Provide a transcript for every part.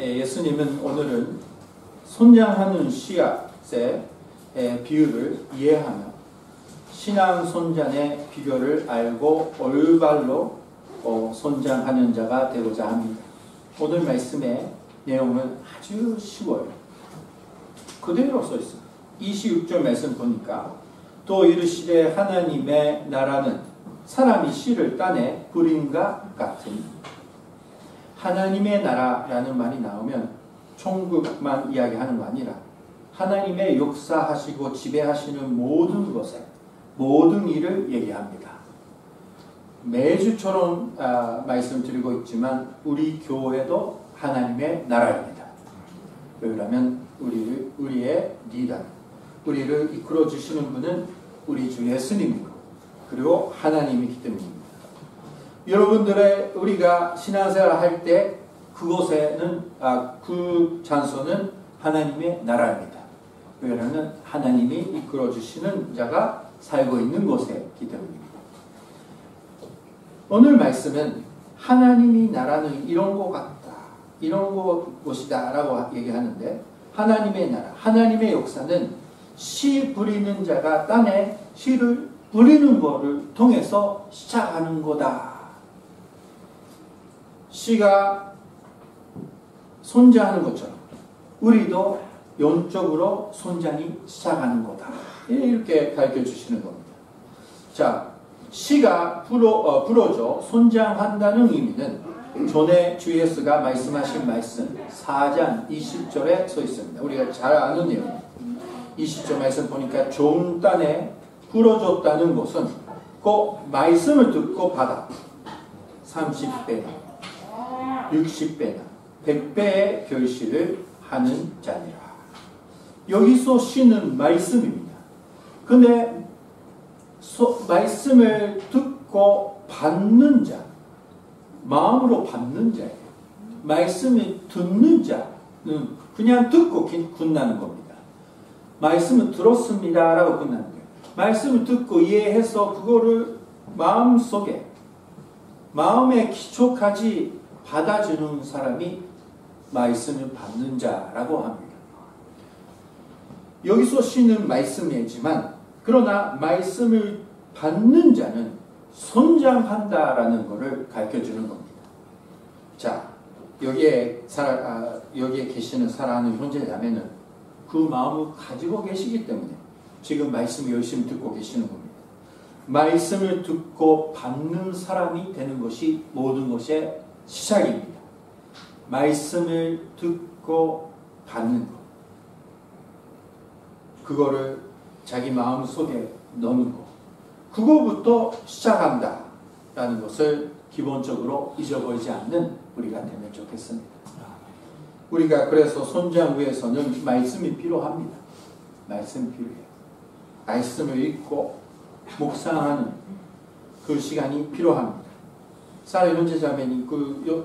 예수님은 오늘은 손장하는 씨앗의 비유를 이해하며 신앙 손잔의 비교를 알고 올바로 손장하는 자가 되고자 합니다. 오늘 말씀의 내용은 아주 쉬워요. 그대로 써 있습니다. 26절 말씀 보니까 또 이르시되 하나님의 나라는 사람이 씨를 땅에 뿌린과 같으니, 하나님의 나라라는 말이 나오면 천국만 이야기하는 거 아니라 하나님의 역사하시고 지배하시는 모든 것에 모든 일을 얘기합니다. 매주처럼 말씀드리고 있지만 우리 교회도 하나님의 나라입니다. 왜냐하면 우리의 리더, 우리를 이끌어 주시는 분은 우리 주 예수님이고 그리고 하나님이기 때문입니다. 여러분들의 우리가 신앙생활을 할 때 그곳에는 그 장소는 하나님의 나라입니다. 왜냐하면 하나님이 이끌어 주시는 자가 살고 있는 곳이기 때문입니다. 오늘 말씀은 하나님이 나라는 이런 것 같다, 이런 곳이다 라고 얘기하는데, 하나님의 나라, 하나님의 역사는 씨 부리는 자가 땅에 씨를 부리는 것을 통해서 시작하는 거다. 씨가 손자하는 것처럼 우리도 영적으로 손장이 시작하는 거다. 이렇게 가르쳐 주시는 겁니다. 자, 씨가 부러져 손장한다는 의미는 전에 주 예수가 말씀하신 말씀 4장 20절에 써 있습니다. 우리가 잘 아는 내용. 20절 말씀 보니까 좋은 땅에 부러졌다는 것은 그 말씀을 듣고 받아 30배나 60배나 100배의 결실을 하는 자니라. 여기서 씨는 말씀입니다. 근데 말씀을 듣고 받는 자, 마음으로 받는 자예요. 말씀을 듣는 자는 그냥 듣고 끝나는 겁니다. 말씀을 들었습니다 라고 끝나는 거예요. 말씀을 듣고 이해해서 그거를 마음속에, 마음의 기초까지 받아주는 사람이 말씀을 받는 자라고 합니다. 여기서 씨는 말씀이지만 그러나 말씀을 받는 자는 손장한다라는 것을 가르쳐주는 겁니다. 자, 여기에 계시는 사랑하는 형제자매는 그 마음을 가지고 계시기 때문에 지금 말씀을 열심히 듣고 계시는 겁니다. 말씀을 듣고 받는 사람이 되는 것이 모든 것의 시작입니다. 말씀을 듣고 받는 것, 그거를 자기 마음 속에 넣는 것, 그거부터 시작한다 라는 것을 기본적으로 잊어버리지 않는 우리가 되면 좋겠습니다. 우리가 그래서 손장 위에서는 말씀이 필요합니다. 말씀이 필요해요. 말씀을 읽고 묵상하는 그 시간이 필요합니다. 사랑하는 형제자매님,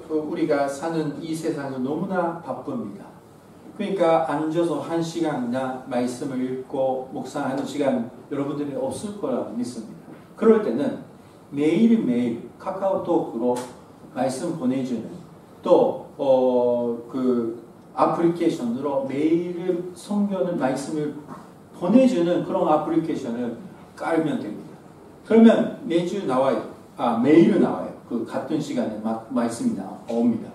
우리가 사는 이 세상은 너무나 바쁩니다. 그러니까 앉아서 1시간이나 말씀을 읽고 묵상하는 시간 여러분들이 없을 거라고 믿습니다. 그럴 때는 매일매일 카카오톡으로 말씀 보내주는 또 그 애플리케이션으로 매일 성경을 말씀을 보내주는 그런 애플리케이션을 깔면 됩니다. 그러면 매주 나와요. 매일 나와요. 그 같은 시간에 말씀이 옵니다.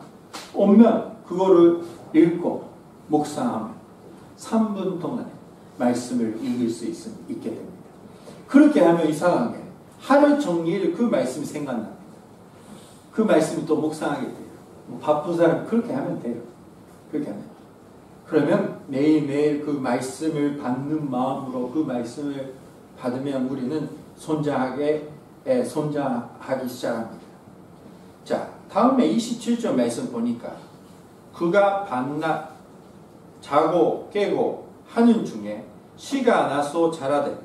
오면 그거를 읽고 묵상하면 3분 동안에 말씀을 읽을 수 있게 됩니다. 그렇게 하면 이상하게 하루 종일 그 말씀이 생각납니다. 그 말씀이 또 묵상하게 돼요. 바쁜 사람 그렇게 하면 돼요. 그렇게 하면. 그러면 매일매일 그 말씀을 받는 마음으로 그 말씀을 받으면 우리는 손자하기 시작합니다. 자, 다음에 27절 말씀 보니까 그가 밤낮 자고 깨고 하는 중에 씨가 나서 자라되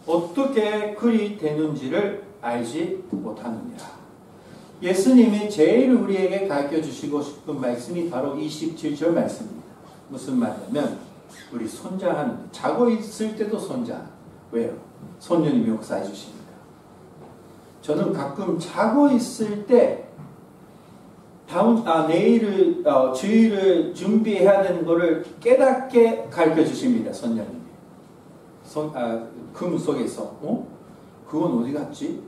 어떻게 그리 되는지를 알지 못하느니라. 예수님이 제일 우리에게 가르쳐 주시고 싶은 말씀이 바로 27절 말씀입니다. 무슨 말이냐면 우리 손자하는, 자고 있을 때도 손자. 왜요? 성령님이 역사해 주십니다. 저는 가끔 자고 있을 때 내일을 주일을 준비해야 되는 거를 깨닫게 가르쳐 주십니다. 선녀님이. 금 속에서 그건 어디 갔지?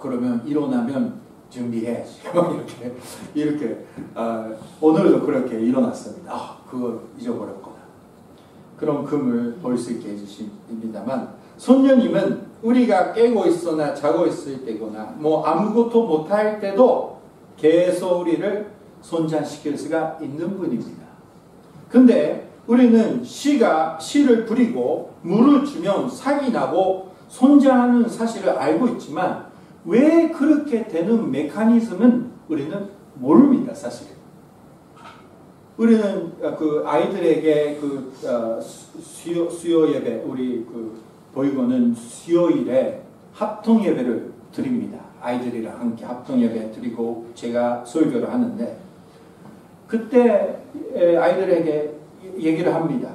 그러면 일어나면 준비해야지. 이렇게 오늘도 그렇게 일어났습니다. 그걸 잊어버렸구나. 그런 금을 볼 수 있게 해주십니다만, 손녀님은 우리가 깨고 있거나 자고 있을 때거나 뭐 아무것도 못할 때도 계속 우리를 손자시킬 수가 있는 분입니다. 근데 우리는 씨를 뿌리고 물을 주면 싹이 나고 손자하는 사실을 알고 있지만 왜 그렇게 되는 메커니즘은 우리는 모릅니다. 사실. 우리는 그 아이들에게 수요 예배, 우리 보이고는 수요일에 합동 예배를 드립니다. 아이들이랑 함께 합동 예배 드리고 제가 설교를 하는데, 그때 아이들에게 얘기를 합니다.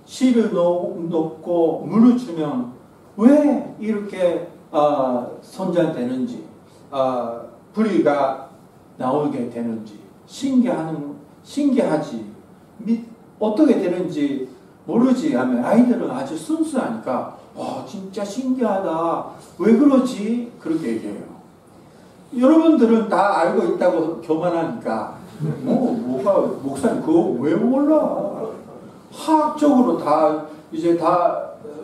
씨를 넣고 물을 주면 왜 이렇게 손자되는지, 뿌리가 나오게 되는지 신기하지. 어떻게 되는지 모르지 하면 아이들은 아주 순수하니까 진짜 신기하다. 왜 그러지? 그렇게 얘기해요. 여러분들은 다 알고 있다고 교만하니까 뭐가 목사님 그거 왜 몰라? 화학적으로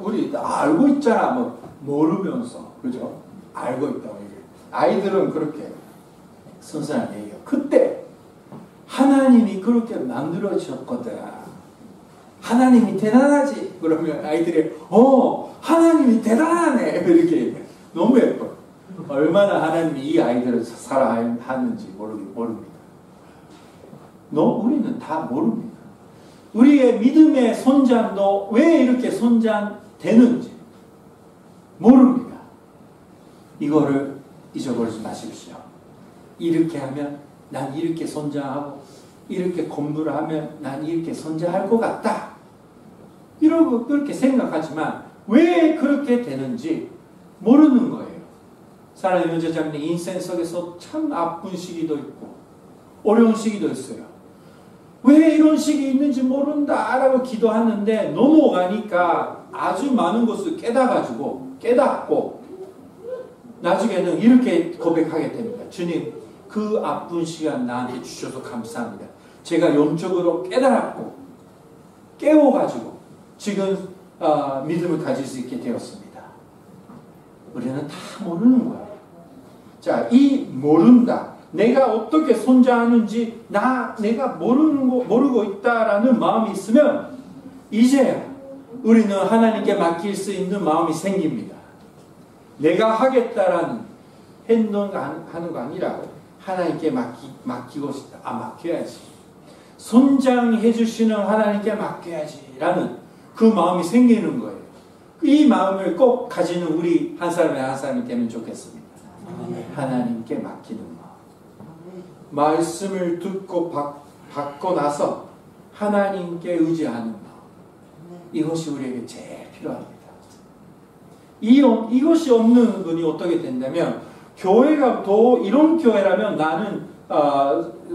우리 다 알고 있잖아. 모르면서, 그죠? 알고 있다고 얘기해요. 아이들은 그렇게 순수한 얘기예요. 그때 하나님이 그렇게 만들어주셨거든. 하나님이 대단하지. 그러면 아이들이 하나님이 대단하네. 이렇게 얘기해요. 너무 예뻐요. 얼마나 하나님이 이 아이들을 사랑하는지 모릅니다. 우리는 다 모릅니다. 우리의 믿음의 손자도 왜 이렇게 손자되는지 모릅니다. 이거를 잊어버리지 마십시오. 이렇게 하면 난 이렇게 손자하고, 이렇게 공부를 하면 난 이렇게 손자할 것 같다. 이러고 그렇게 생각하지만 왜 그렇게 되는지 모르는 거예요. 사랑하는 여자장님, 인생 속에서 참 아픈 시기도 있고 어려운 시기도 있어요. 왜 이런 시기 있는지 모른다라고 기도하는데 넘어가니까 아주 많은 것을 깨닫고 나중에는 이렇게 고백하게 됩니다. 주님, 그 아픈 시간 나한테 주셔서 감사합니다. 제가 영적으로 깨달았고 깨워가지고 지금 믿음을 가질 수 있게 되었습니다. 우리는 다 모르는 거예요. 자, 이 모른다. 내가 어떻게 손자하는지 내가 모르고 있다라는 마음이 있으면 이제야 우리는 하나님께 맡길 수 있는 마음이 생깁니다. 내가 하겠다라는 행동하는 거 아니라 하나님께 맡기고 싶다. 맡겨야지. 손장해 주시는 하나님께 맡겨야지 라는 그 마음이 생기는 거예요. 이 마음을 꼭 가지는 우리 한 사람이 되면 좋겠습니다. 하나님께 맡기는 마음. 말씀을 듣고 받고 나서 하나님께 의지하는 마음. 이것이 우리에게 제일 필요합니다. 이것이 없는 분이 어떻게 된다면, 교회가 더 이런 교회라면 나는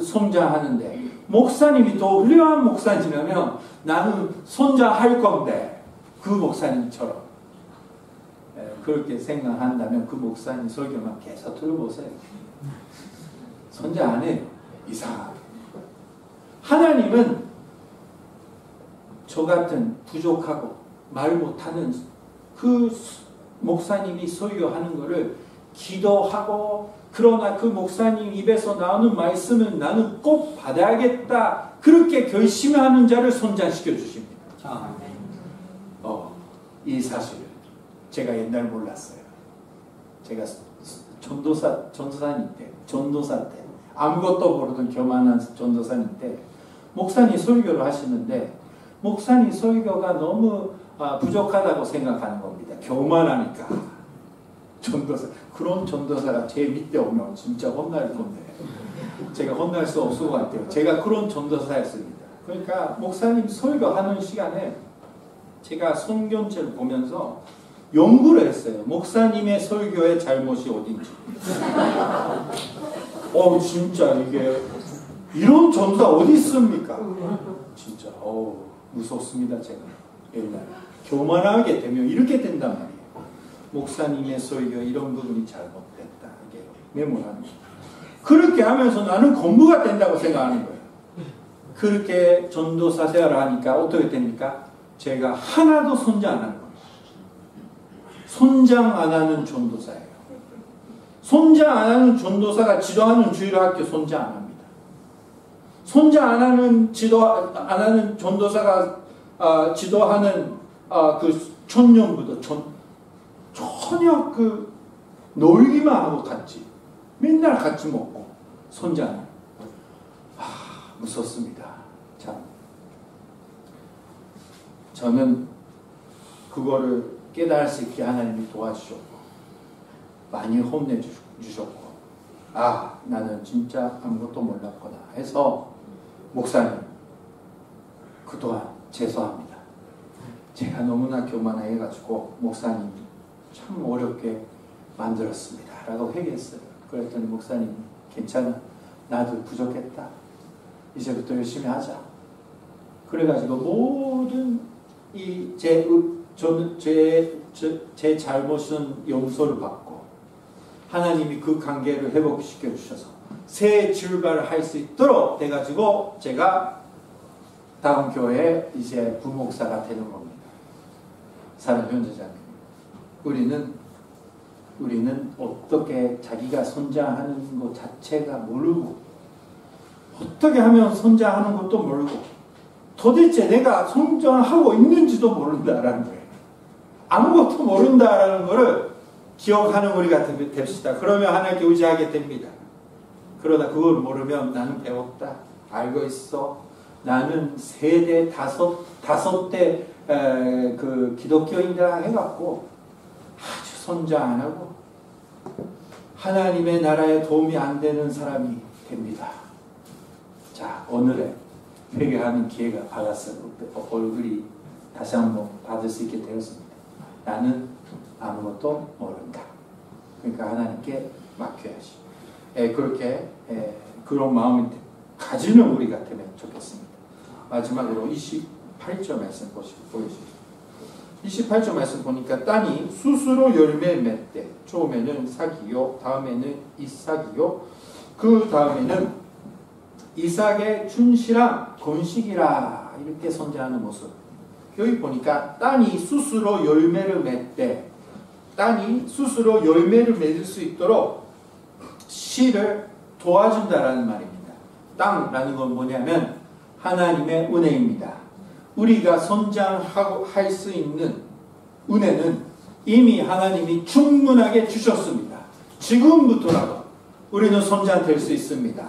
손자하는데, 목사님이 더 훌륭한 목사님이라면 나는 손자할 건데, 그 목사님처럼 그렇게 생각한다면 그 목사님 설교만 계속 들어보세요. 손자 안 해요. 이상하게. 하나님은 저 같은 부족하고 말 못하는 그 목사님이 설교하는 거를 기도하고, 그러나 그 목사님 입에서 나오는 말씀은 나는 꼭 받아야겠다, 그렇게 결심하는 자를 손자시켜 주십니다. 이 사실을 제가 옛날 몰랐어요. 제가 전도사 때 아무것도 모르던 교만한 전도사님 때 목사님 설교를 하시는데, 목사님 설교가 너무 부족하다고 생각하는 겁니다. 교만하니까. 그런 전도사가 제 밑에 오면 진짜 혼날 건데 제가 혼날 수 없을 것 같아요. 제가 그런 전도사였습니다. 그러니까 목사님 설교하는 시간에 제가 성경책을 보면서 연구를 했어요. 목사님의 설교의 잘못이 어딘지. 진짜 이게 이런 전도사 어디 있습니까? 진짜 무섭습니다. 제가 옛날에 교만하게 되면 이렇게 된단 말이에요. 목사님의 설교 이런 부분이 잘못됐다. 이게 메모랍니다. 그렇게 하면서 나는 공부가 된다고 생각하는 거예요. 그렇게 전도사 생활을 하니까 어떻게 됩니까? 제가 하나도 손자 안 하는 거예요. 손장 안 하는 전도사예요. 손장 안 하는 전도사가 지도하는 주일학교 손장 안 합니다. 손장 안 하는 안 하는 전도사가 지도하는 그 천년부도 전혀 그 놀기만 하고 갔지. 맨날 같이 먹고 손장. 무섭습니다. 참. 저는 그거를 깨달을 수 있게 하나님이 도와주셨고 많이 혼내주셨고 나는 진짜 아무것도 몰랐구나 해서 목사님 그동안 죄송합니다. 제가 너무나 교만해가지고 목사님 참 어렵게 만들었습니다 라고 회개했어요. 그랬더니 목사님 괜찮아. 나도 부족했다. 이제부터 열심히 하자. 그래가지고 모든 제 잘못은 용서를 받고 하나님이 그 관계를 회복시켜 주셔서 새 출발을 할 수 있도록 돼가지고 제가 다음 교회에 이제 부목사가 되는 겁니다. 사랑 현재자님, 우리는 어떻게 자기가 선장하는 것 자체가 모르고 어떻게 하면 선장하는 것도 모르고 도대체 내가 선장하고 있는지도 모른다라는 거예요. 아무것도 모른다라는 것을 기억하는 우리가 됩시다. 그러면 하나님께 의지하게 됩니다. 그러다 그걸 모르면 나는 배웠다. 알고 있어. 나는 세대 다섯 대 그 기독교인이라 해갖고 아주 선장 안 하고 하나님의 나라에 도움이 안 되는 사람이 됩니다. 자, 오늘의 회개하는 기회가 받았어요. 얼굴이 다시 한번 받을 수 있게 되었습니다. 나는 아무것도 모른다. 그러니까 하나님께 맡겨야지. 그렇게 그런 마음을 가지는 우리가 되면 좋겠습니다. 마지막으로 28절 말씀 보여주시죠. 28절 말씀 보니까 땅이 스스로 열매 맺되 처음에는 삭이요 다음에는 이삭이요 그 다음에는 이삭의 춘실함 건식이라 이렇게 선제하는 모습. 여기 보니까 땅이 스스로 열매를 맺되 땅이 스스로 열매를 맺을 수 있도록 씨를 도와준다라는 말입니다. 땅라는 건 뭐냐면 하나님의 은혜입니다. 우리가 선장하고 할 수 있는 은혜는 이미 하나님이 충분하게 주셨습니다. 지금부터라도 우리는 선장될 수 있습니다.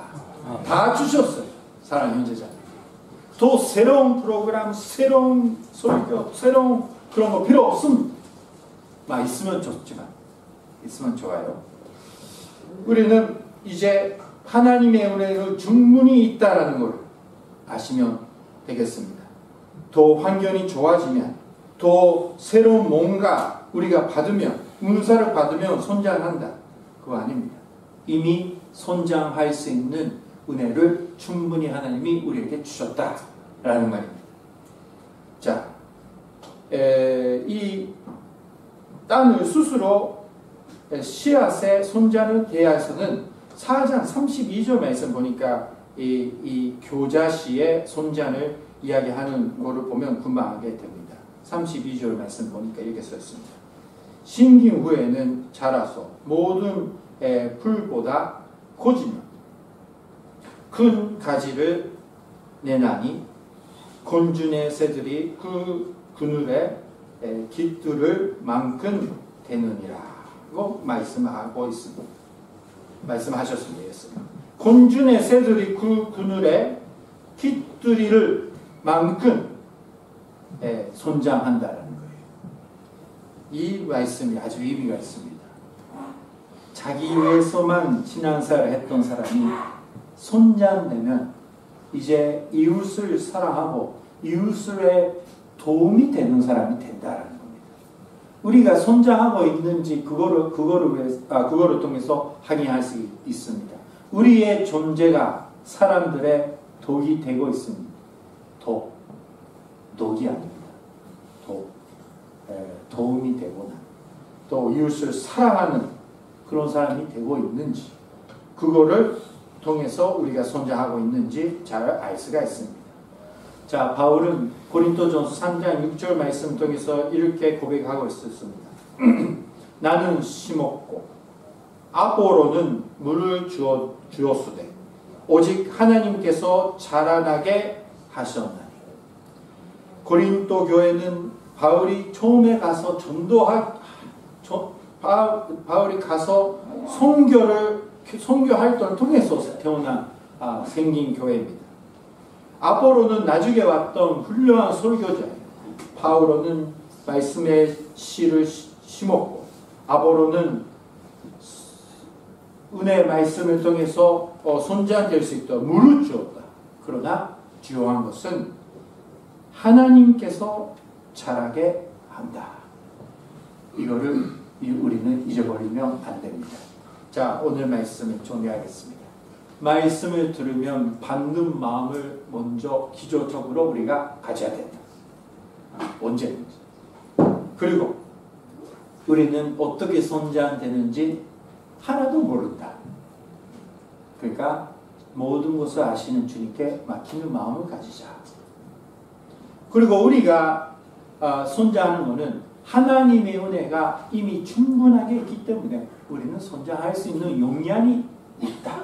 다 주셨어요. 사랑하는 형제자매. 또 새로운 프로그램, 새로운 설교, 새로운 그런 거 필요 없습니다. 있으면 좋지만 있으면 좋아요. 우리는 이제 하나님의 은혜가 충분히 있다라는 걸 아시면 되겠습니다. 더 환경이 좋아지면 더 새로운 뭔가 우리가 받으면 은사를 받으면 선장한다. 그거 아닙니다. 이미 선장할 수 있는 은혜를 충분히 하나님이 우리에게 주셨다라는 말입니다. 자, 이 땅을 스스로 씨앗의 손자는 대하여서는 4장 32절 말씀 보니까 이 교자씨의 손자를 이야기하는 것을 보면 금방 알게 됩니다. 32절 말씀 보니까 이렇게 썼습니다. 심긴 후에는 자라서 모든 풀보다 고지며 큰 가지를 내나니 곤준의 새들이 그 그늘에 깃들을 만큼 되느니라. 고 말씀하고 있습니다. 말씀하셨습니다. 곤준의 새들이 그 그늘에 깃들이를 만큼 손장한다는 거예요. 이 말씀이 아주 의미가 있습니다. 자기 위해서만 신앙생활을 했던 사람이 손장되면 이제 이웃을 사랑하고 이웃에 도움이 되는 사람이 된다는 겁니다. 우리가 손장하고 있는지 그거를 통해서 확인할 수 있습니다. 우리의 존재가 사람들의 독이 되고 있습니다. 독이 아닙니다. 도움이 되거나 또 이웃을 사랑하는 그런 사람이 되고 있는지 그거를 통해서 우리가 선자하고 있는지 잘 알 수가 있습니다. 자, 바울은 고린도전서 3장 6절 말씀 통해서 이렇게 고백하고 있었습니다. 나는 심었고 아볼로는 물을 주었으되 오직 하나님께서 자라나게 하셨나니. 고린도 교회는 바울이 처음에 가서 바울이 가서 선교 활동을 통해서 생긴 교회입니다. 아볼로는 나중에 왔던 훌륭한 설교자예요. 바울은 말씀의 씨를 심었고 아볼로는 은혜의 말씀을 통해서 선지자될 수 있도록 물을 주었다. 그러나 중요한 것은 하나님께서 자라게 한다. 이거를 우리는 잊어버리면 안 됩니다. 자, 오늘 말씀을 정리하겠습니다. 말씀을 들으면 받는 마음을 먼저 기초적으로 우리가 가져야 된다. 언제든지. 그리고 우리는 어떻게 선지자되는지 하나도 모른다. 그러니까 모든 것을 아시는 주님께 맡기는 마음을 가지자. 그리고 우리가 선지자하는 것은 하나님의 은혜가 이미 충분하게 있기 때문에 우리는 선지자할 수 있는 용량이 있다.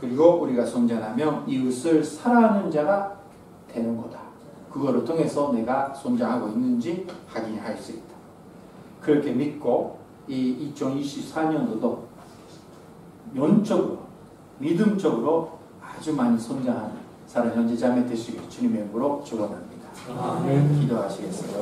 그리고 우리가 선지자하면 이웃을 사랑하는 자가 되는 거다. 그거를 통해서 내가 선지자하고 있는지 확인할 수 있다. 그렇게 믿고 이 2024년도도 영적으로 믿음적으로 아주 많이 성장하는 사랑 형제 자매 되시길 주님의 이름으로 축원합니다. 기도하시겠습니다.